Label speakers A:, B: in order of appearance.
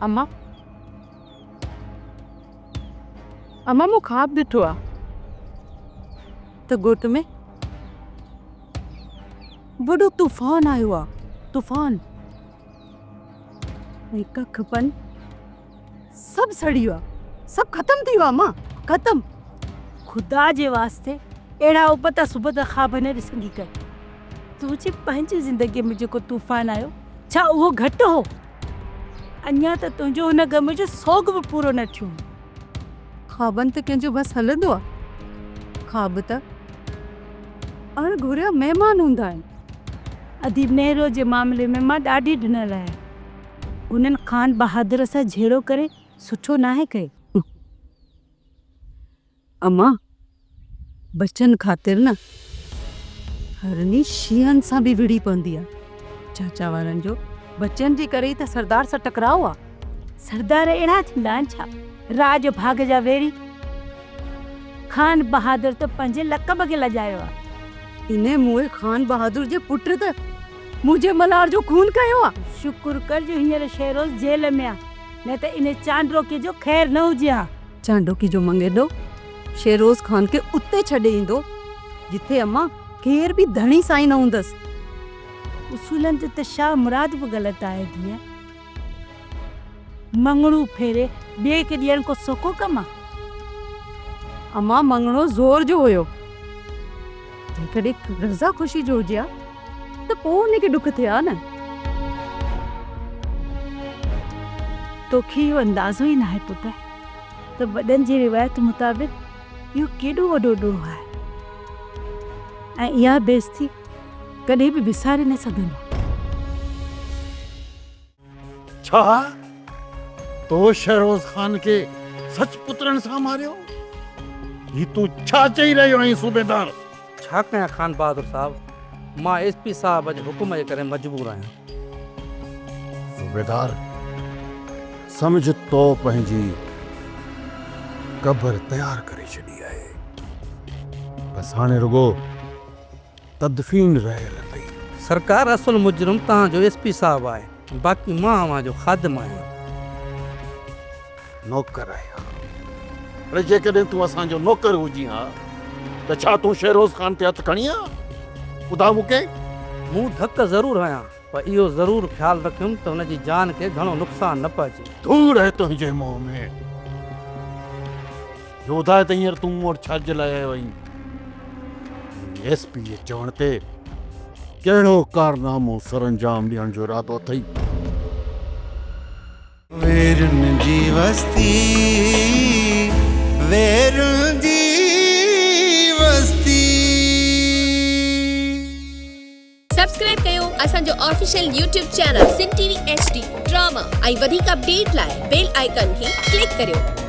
A: अम्मा अम्मा मूं ख्वाब ॾिठो आहे त ॻोठ में वॾो तूफ़ान आयो आहे। तूफ़ान ऐं कख पन सभु सड़ी वियो आहे, सभु ख़तम थी वियो आहे। अम्मा ख़तम।
B: खुदा जे वास्ते अहिड़ा उबता सुबता ख्वाब न ॾिसंदी कर। तुंहिंजी पंहिंजी ज़िंदगीअ में जेको तूफ़ान आयो छा उहो घटि हो? अञा त तुंहिंजो हुन ग़म जो सोग बि पूरो न थियो।
A: ख्वाबनि त कंहिंजो बसि हलंदो आहे। ख्वाब त अणघुरिया महिमान हूंदा आहिनि।
B: अदीब नेहरू जे मामले में मां ॾाढी ॾिनल आहियां। उन्हनि ख़ान बहादुर सां झेड़ो करे सुठो नाहे कयो।
A: अम्मा बचन ख़ातिर न हरनी शीहन सां बि विड़ी पवंदी आहे। चाचा वारनि जो बचन जे करे ई त सरदार सां टकराव आहे।
B: सरदार अहिड़ा थींदा आहिनि छा? राज भाग जा वेरी। ख़ान बहादुर त पंहिंजे लक़ब खे लॼायो आहे।
A: इन मुए ख़ान बहादुर जे पुट त मुंहिंजे मल्हार जो खून कयो आहे।
B: शुक्र कर जो हींअर शेरोज़ जेल में आहे, न त इन चांडोकी जो ख़ैर न हुजे हा।
A: चांडोकी जो मंगेॾो शेरोज़ ख़ान खे उते छॾे ईंदो जिथे अम्मा केर बि धणी साईं न हूंदसि।
B: उसूलनि ते त शाह मुराद बि ग़लति आहे धीअ। मंगणू फेरे ॿिए खे ॾियण को सोको कमु आहे?
A: अम्मा मंगणो ज़ोर जो हुयो। जेकॾहिं रज़ा ख़ुशी जो हुजे हा त पोइ उनखे ॾुख थिए हा न।
B: तोखे इहो अंदाज़ो ई न आहे पुट त वॾनि जी रिवायत मुताबिक़ इहो केॾो वॾो ॾोह आहे ऐं इहा बेइज़ती कॾहिं बि विसारे न सघंदो।
C: छा तो शेरोज़ ख़ान के सच पुत्रन सां मारियो? ही तू छा चई रहियो आहीं सूबेदार?
D: छा कयां ख़ान बहादुर साहब, मां एसपी साहब जे हुकुम जे करे मजबूर आहियां।
C: सूबेदार समझ तो पंहिंजी कब्र तैयार करे छॾी आहे। बसि हाणे रुगो तदफीन रहियल अथई।
D: सरकार असुल मुजरिम तव्हांजो एसपी साहब आहे, बाक़ी मां अवां जो ख़ादिम आहियां।
C: नौकर आहियां। पर जेकॾहिं तूं असांजो नौकर हुजी हा त छा तूं शेरोज़ ख़ान ते हथु खणी आ? ॿुधा मूंखे।
D: मूं धक ज़रूरु आहियां, पर इहो ज़रूरु ख़्यालु रखियुमि त हुनजी जान खे घणो नुक़सानु न पहुचे।
C: धूड़ आहे तुंहिंजे मुंहं में। योधा त हींअर तूं मूं वटि छाजे लाइ आयो आहीं? एसपी जे चवण ते कहिड़ो कारनामो सरअंजाम ॾियण जो इरादो अथई?
E: वेरुनि जी वस्ती, वेरुनि जी वस्ती।
F: सब्सक्राइब कयो असांजो official YouTube channel Sindh TV HD drama ऐं वधीक अपडेट लाइ बेल आइकन खे क्लिक करियो।